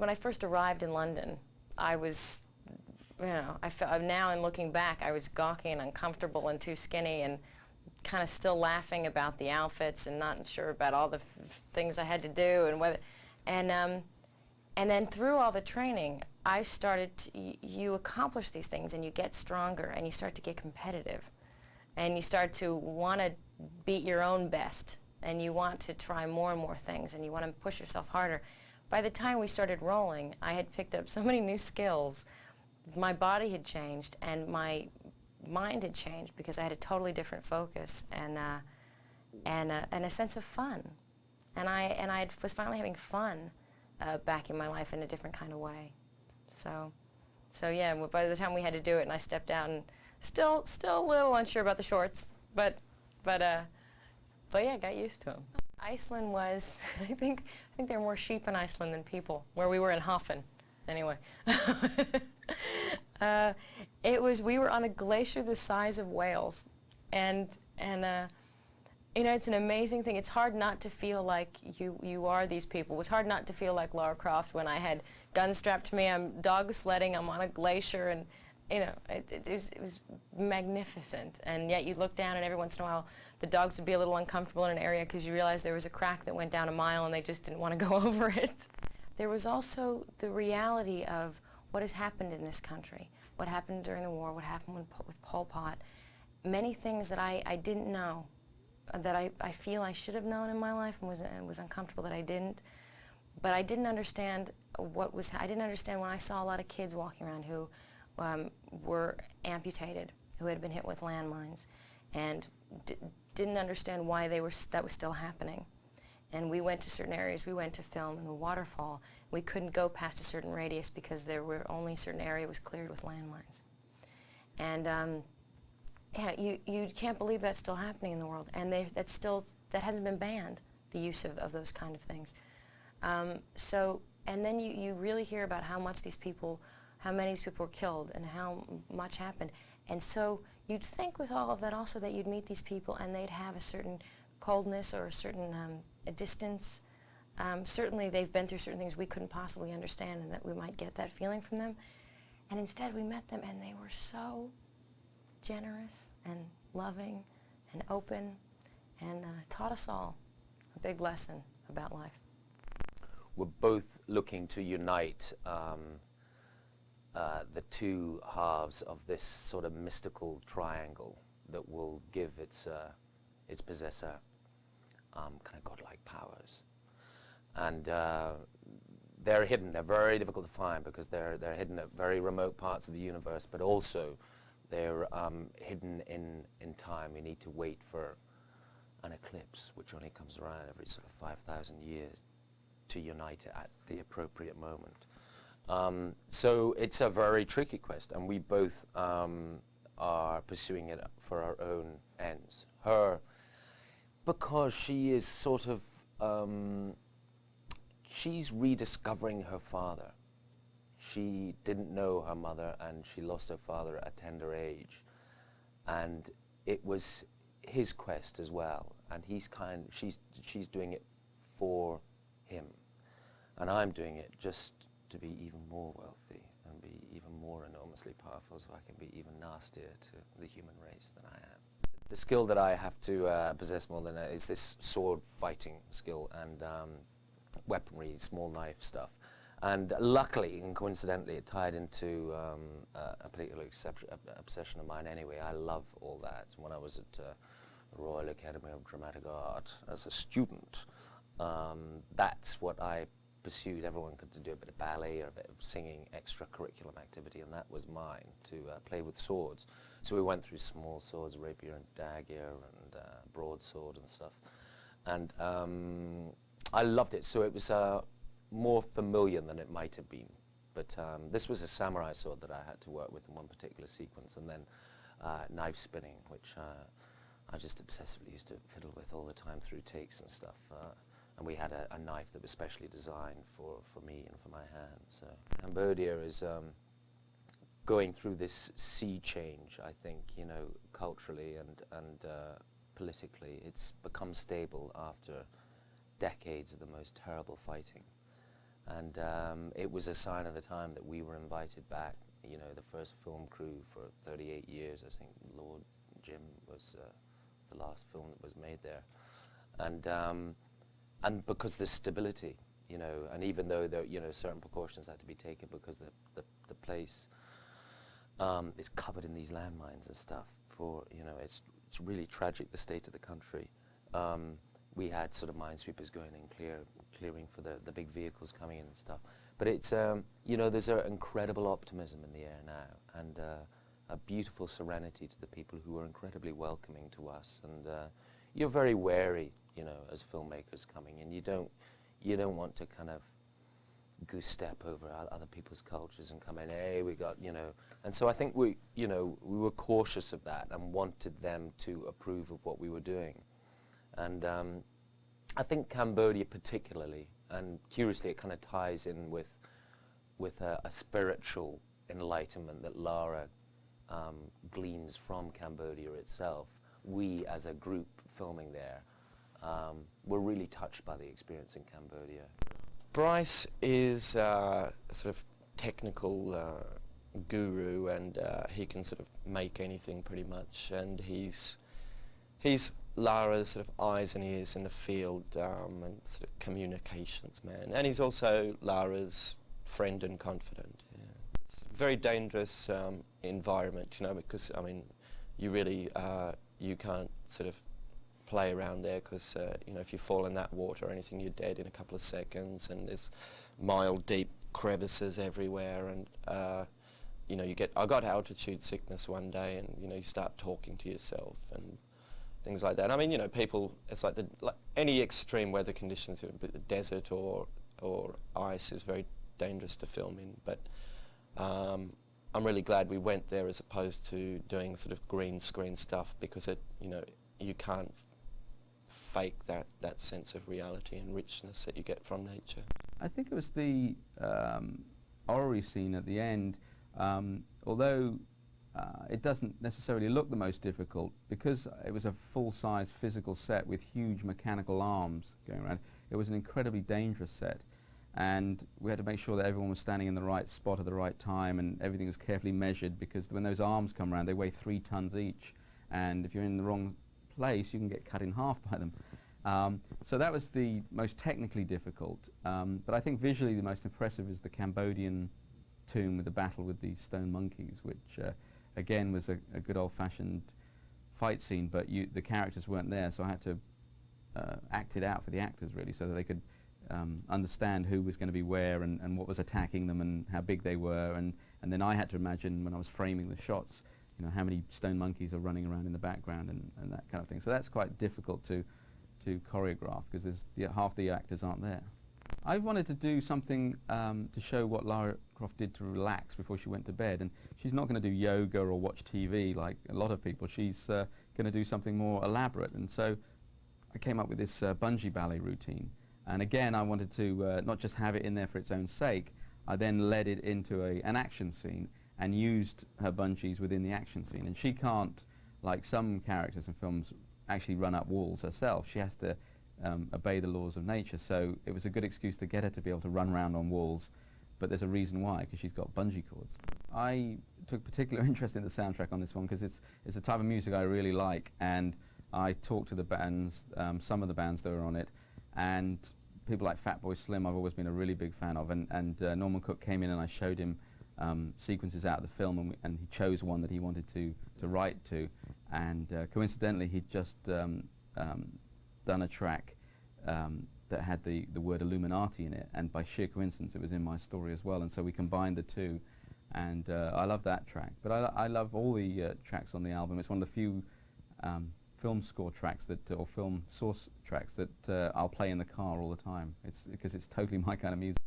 when I first arrived in London, I was, you know, I felt, now in looking back, I was gawky and uncomfortable and too skinny and kind of still laughing about the outfits and not sure about all the things I had to do and whether, and then through all the training, I started to, you accomplish these things and you get stronger and you start to get competitive and you start to want to beat your own best and you want to try more and more things and you want to push yourself harder. By the time we started rolling, I had picked up so many new skills. My body had changed and my mind had changed because I had a totally different focus and a sense of fun. And I was finally having fun back in my life in a different kind of way. So yeah, by the time we had to do it and I stepped out and still a little unsure about the shorts, but yeah, I got used to them. Iceland was, I think there were more sheep in Iceland than people, where we were in Hoffen, anyway. We were on a glacier the size of Wales, and you know, it's an amazing thing. It's hard not to feel like you are these people. It was hard not to feel like Lara Croft when I had guns strapped to me, I'm dog sledding, I'm on a glacier, and you know, it was magnificent. And yet you look down and every once in a while the dogs would be a little uncomfortable in an area because you realize there was a crack that went down a mile and they just didn't want to go over it. There was also the reality of what has happened in this country, what happened during the war, what happened with Pol Pot, many things that I didn't know, that I feel I should have known in my life and was uncomfortable that I didn't. But I didn't understand I didn't understand when I saw a lot of kids walking around who were amputated, who had been hit with landmines, and didn't understand why that was still happening. And we went to certain areas, we went to film in the waterfall. We couldn't go past a certain radius because there were only a certain area was cleared with landmines. And yeah, you can't believe that's still happening in the world. And that hasn't been banned, the use of those kind of things. And then you really hear about how many of these people were killed and how much happened. And so you'd think with all of that also that you'd meet these people and they'd have a certain coldness or a certain a distance. Certainly they've been through certain things we couldn't possibly understand and that we might get that feeling from them. And instead we met them and they were so generous and loving and open and taught us all a big lesson about life. We're both looking to unite the two halves of this sort of mystical triangle that will give its possessor kind of godlike powers. And they're hidden. They're very difficult to find because they're hidden at very remote parts of the universe, but also they're hidden in time. We need to wait for an eclipse, which only comes around every sort of 5,000 years, to unite it at the appropriate moment. So it's a very tricky quest, and we both are pursuing it for our own ends. Her, because she is sort of, she's rediscovering her father. She didn't know her mother, and she lost her father at a tender age. And it was his quest as well, and she's doing it for him. And I'm doing it just to be even more wealthy and be even more enormously powerful so I can be even nastier to the human race than I am. The skill that I have to possess more than that is this sword fighting skill and weaponry, small knife stuff. And luckily and coincidentally it tied into a particular obsession of mine anyway. I love all that. When I was at the Royal Academy of Dramatic Art as a student, that's what I pursued. Everyone could do a bit of ballet or a bit of singing, extracurriculum activity, and that was mine, to play with swords. So we went through small swords, rapier and dagger and broadsword and stuff. And I loved it. So it was more familiar than it might have been. But this was a samurai sword that I had to work with in one particular sequence, and then knife spinning, which I just obsessively used to fiddle with all the time through takes and stuff. And we had a knife that was specially designed for me and for my hands. So Cambodia is going through this sea change, I think, you know, culturally and politically. It's become stable after decades of the most terrible fighting. And it was a sign of the time that we were invited back. You know, the first film crew for 38 years, I think Lord Jim was the last film that was made there. And because there's stability, you know, and even though there, you know, certain precautions had to be taken because the place is covered in these landmines and stuff. For, you know, it's really tragic, the state of the country. We had sort of minesweepers going in, clearing for the big vehicles coming in and stuff. But it's, you know, there's an incredible optimism in the air now, and a beautiful serenity to the people who are incredibly welcoming to us. And you're very wary, you know, as filmmakers coming in. You don't want to kind of goose step over other people's cultures and come in, hey, we got, you know. And so I think we were cautious of that and wanted them to approve of what we were doing. And I think Cambodia particularly, and curiously it kind of ties in with a spiritual enlightenment that Lara gleans from Cambodia itself. We as a group filming there were really touched by the experience in Cambodia. Bryce is a sort of technical guru, and he can sort of make anything pretty much, and he's Lara's sort of eyes and ears in the field, and sort of communications man, and he's also Lara's friend and confidant. Yeah. It's a very dangerous environment, you know, because I mean, you really you can't sort of play around there, because you know, if you fall in that water or anything, you're dead in a couple of seconds, and there's mile deep crevices everywhere, and you know, I got altitude sickness one day, and you know, you start talking to yourself and things like that. I mean, you know, people, it's like any extreme weather conditions, the desert or ice is very dangerous to film in, but I'm really glad we went there as opposed to doing sort of green screen stuff, because it, you know, you can't fake that sense of reality and richness that you get from nature. I think it was the orrery scene at the end, although it doesn't necessarily look the most difficult, because it was a full-size physical set with huge mechanical arms going around. It was an incredibly dangerous set, and we had to make sure that everyone was standing in the right spot at the right time, and everything was carefully measured, because when those arms come around, they weigh 3 tons each, and if you're in the wrong place, you can get cut in half by them. So that was the most technically difficult, but I think visually the most impressive is the Cambodian tomb with the battle with the stone monkeys, which again was a good old-fashioned fight scene, but the characters weren't there, so I had to act it out for the actors, really, so that they could understand who was going to be where, and what was attacking them, and how big they were, and then I had to imagine, when I was framing the shots, you know, how many stone monkeys are running around in the background, and that kind of thing. So that's quite difficult to choreograph, because half the actors aren't there. I wanted to do something to show what Lara Croft did to relax before she went to bed, and she's not going to do yoga or watch TV like a lot of people. She's going to do something more elaborate, and so I came up with this bungee ballet routine. And again, I wanted to not just have it in there for its own sake. I then led it into an action scene and used her bungees within the action scene. And she can't, like some characters in films, actually run up walls herself. She has to obey the laws of nature. So it was a good excuse to get her to be able to run around on walls. But there's a reason why, because she's got bungee cords. I took particular interest in the soundtrack on this one, because it's a type of music I really like. And I talked to the bands, some of the bands that were on it, and people like Fatboy Slim I've always been a really big fan of, and Norman Cook came in and I showed him sequences out of the film, and he chose one that he wanted to write to, and coincidentally he'd just done a track that had the word Illuminati in it, and by sheer coincidence it was in my story as well, and so we combined the two, and I love that track. But I love all the tracks on the album. It's one of the few film score tracks or film source tracks that I'll play in the car all the time. Because it's totally my kind of music.